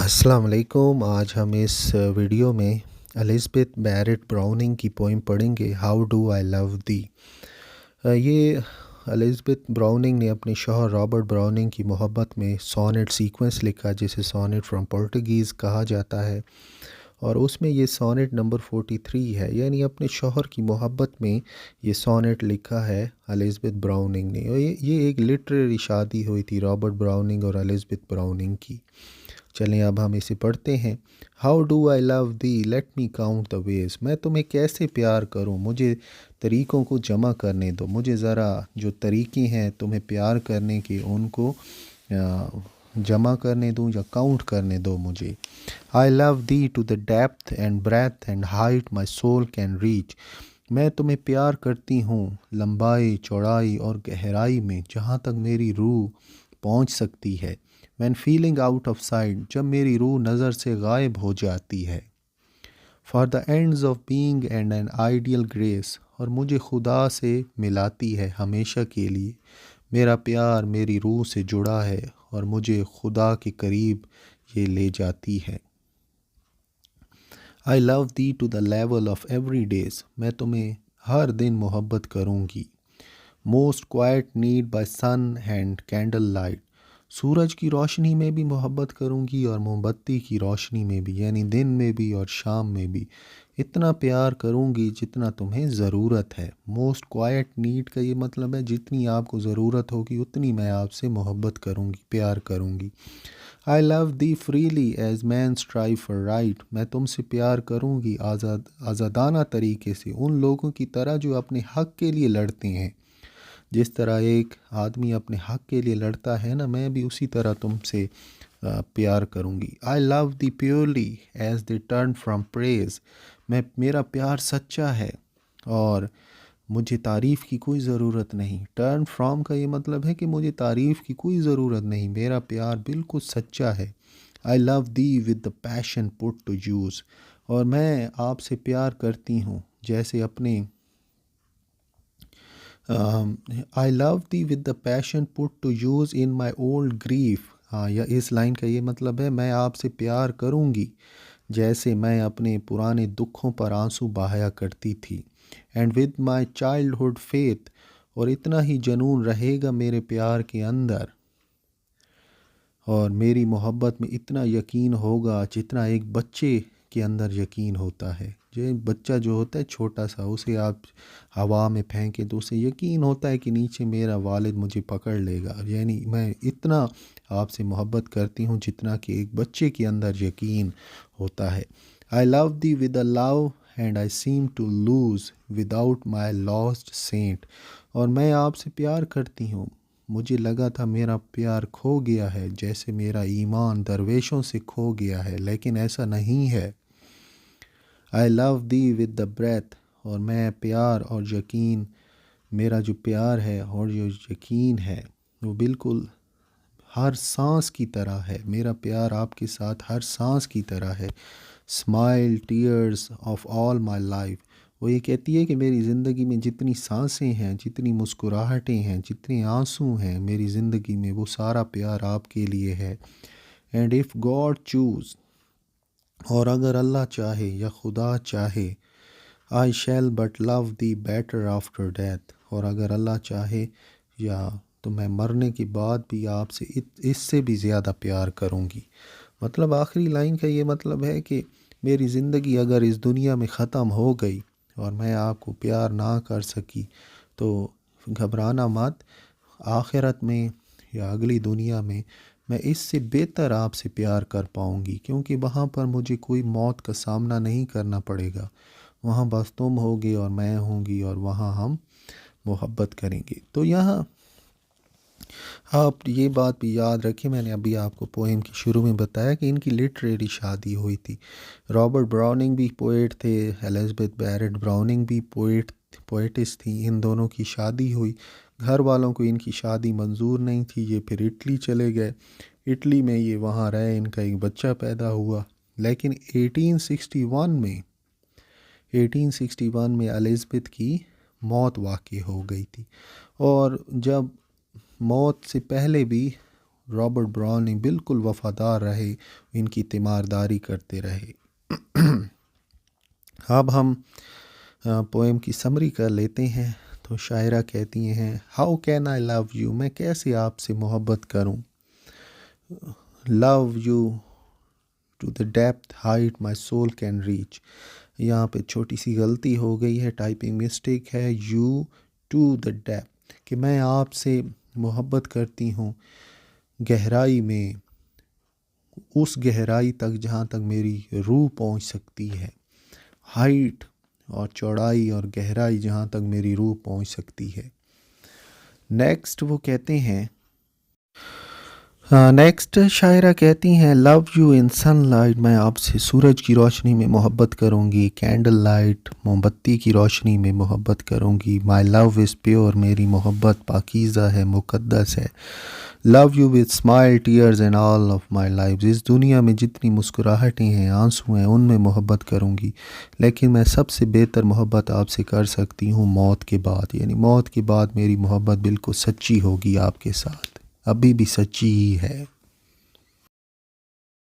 अस्सलाम वालेकुम। आज हम इस वीडियो में एलिज़ाबेथ बैरेट ब्राउनिंग की पोइम पढ़ेंगे, हाउ डू आई लव दी। ये एलिज़ाबेथ ब्राउनिंग ने अपने शौहर रॉबर्ट ब्राउनिंग की मोहब्बत में सोनेट सीक्वेंस लिखा, जिसे सोनेट फ्रॉम पोर्टुगीज़ कहा जाता है, और उसमें ये सोनेट नंबर 43 है। यानी अपने शौहर की मोहब्बत में ये सोनेट लिखा है एलिज़ाबेथ ब्राउनिंग ने। और ये एक लिटरेरी शादी हुई थी रॉबर्ट ब्राउनिंग और एलिज़ाबेथ ब्राउनिंग की। चलें अब हम इसे पढ़ते हैं। How do I love the, let me count the ways. मैं तुम्हें कैसे प्यार करूं, मुझे तरीक़ों को जमा करने दो। मुझे ज़रा जो तरीक़े हैं तुम्हें प्यार करने के, उनको जमा करने दूं या काउंट करने दो मुझे। I love thee to the depth and breadth and height my soul can reach. मैं तुम्हें प्यार करती हूँ लंबाई, चौड़ाई और गहराई में, जहाँ तक मेरी रूह पहुँच सकती है। When feeling out of sight, जब मेरी रूह नज़र से गायब हो जाती है। For the ends of being and an ideal grace, और मुझे खुदा से मिलाती है हमेशा के लिए। मेरा प्यार मेरी रूह से जुड़ा है और मुझे खुदा के करीब ये ले जाती है। I love thee to the level of every days, मैं तुम्हें हर दिन मोहब्बत करूँगी। Most quiet need by sun and candle light, सूरज की रोशनी में भी मोहब्बत करूँगी और मोमबत्ती की रोशनी में भी, यानी दिन में भी और शाम में भी। इतना प्यार करूँगी जितना तुम्हें ज़रूरत है। मोस्ट क्वाइट नीड का ये मतलब है जितनी आपको ज़रूरत होगी उतनी मैं आपसे मोहब्बत करूँगी, प्यार करूँगी। I love thee freely as men strive for right, मैं तुमसे प्यार करूँगी आज़ादाना तरीके से, उन लोगों की तरह जो अपने हक़ के लिए लड़ते हैं। जिस तरह एक आदमी अपने हक़ के लिए लड़ता है ना, मैं भी उसी तरह तुमसे प्यार करूँगी। I love thee purely as they turn from praise, मेरा प्यार सच्चा है और मुझे तारीफ़ की कोई ज़रूरत नहीं। टर्न फ्राम का ये मतलब है कि मुझे तारीफ़ की कोई ज़रूरत नहीं, मेरा प्यार बिल्कुल सच्चा है। I love thee with the passion put to use, और मैं आपसे प्यार करती हूँ जैसे अपने I love thee with the passion put to use in my old grief. हाँ, या इस लाइन का ये मतलब है मैं आपसे प्यार करूँगी जैसे मैं अपने पुराने दुखों पर आंसू बहाया करती थी। And with my childhood faith, और इतना ही जुनून रहेगा मेरे प्यार के अंदर और मेरी मोहब्बत में इतना यकीन होगा जितना एक बच्चे के अंदर यकीन होता है। जो बच्चा जो होता है छोटा सा, उसे आप हवा में फेंके तो उसे यकीन होता है कि नीचे मेरा वालिद मुझे पकड़ लेगा। यानी मैं इतना आपसे मोहब्बत करती हूँ जितना कि एक बच्चे के अंदर यकीन होता है। I love thee with a love and I seem to lose without my lost saint, और मैं आपसे प्यार करती हूँ, मुझे लगा था मेरा प्यार खो गया है, जैसे मेरा ईमान दरवेशों से खो गया है, लेकिन ऐसा नहीं है। I love thee with the breath, और मैं प्यार और यकीन, मेरा जो प्यार है और जो यकीन है वो बिल्कुल हर सांस की तरह है। मेरा प्यार आपके साथ हर सांस की तरह है। Smile tears of all my life, वो ये कहती है कि मेरी ज़िंदगी में जितनी सांसें हैं, जितनी मुस्कुराहटें हैं, जितने आंसू हैं मेरी ज़िंदगी में, वो सारा प्यार आपके लिए है। एंड इफ़ गॉड चूज़, और अगर अल्लाह चाहे या खुदा चाहे, I shall but love thee better after death, और अगर अल्लाह चाहे या तो मैं मरने के बाद भी आपसे इससे भी ज़्यादा प्यार करूँगी। मतलब आखिरी लाइन का ये मतलब है कि मेरी ज़िंदगी अगर इस दुनिया में ख़त्म हो गई और मैं आपको प्यार ना कर सकी तो घबराना मत, आखिरत में या अगली दुनिया में मैं इससे बेहतर आपसे प्यार कर पाऊँगी, क्योंकि वहाँ पर मुझे कोई मौत का सामना नहीं करना पड़ेगा। वहाँ बस तुम होगे और मैं होंगी और वहाँ हम मोहब्बत करेंगे। तो यहाँ आप ये बात भी याद रखें, मैंने अभी आपको पोएम के शुरू में बताया कि इनकी लिटरेरी शादी हुई थी। रॉबर्ट ब्राउनिंग भी पोएट थे, एलिज़ाबेथ बैरेट ब्राउनिंग भी पोएटिस थी। इन दोनों की शादी हुई। घर वालों को इनकी शादी मंजूर नहीं थी, ये फिर इटली चले गए। इटली में ये वहाँ रहे, इनका एक बच्चा पैदा हुआ। लेकिन 1861 में एलिज़ाबेथ की मौत वाक़ई हो गई थी। और जब मौत से पहले भी रॉबर्ट ब्राउनिंग बिल्कुल वफ़ादार रहे, इनकी तीमारदारी करते रहे। अब हम पोएम की समरी कर लेते हैं। तो शायरा कहती हैं, how can I love you, मैं कैसे आपसे मोहब्बत करूं, love you to the depth height my soul can reach. यहाँ पे छोटी सी गलती हो गई है, टाइपिंग मिस्टेक है, यू टू द डेप्थ, कि मैं आपसे मोहब्बत करती हूँ गहराई में, उस गहराई तक जहाँ तक मेरी रूह पहुँच सकती है, हाइट और चौड़ाई और गहराई जहाँ तक मेरी रूह पहुँच सकती है। नेक्स्ट वो कहते हैं, नेक्स्ट शायरा कहती हैं, लव यू इन सनलाइट, मैं आपसे सूरज की रोशनी में मोहब्बत करूँगी, कैंडल लाइट, मोमबत्ती की रोशनी में मोहब्बत करूँगी, माई लव इज़ प्योर, मेरी मोहब्बत पाकीज़ा है, मुक़द्दस है, love you with smile tears and all of my life, इस दुनिया में जितनी मुस्कुराहटें हैं, आंसू हैं, उनमें मोहब्बत करूँगी, लेकिन मैं सबसे बेहतर मोहब्बत आपसे कर सकती हूँ मौत के बाद, यानी मौत के बाद मेरी मोहब्बत बिल्कुल सच्ची होगी आपके साथ, अभी भी सच्ची ही है।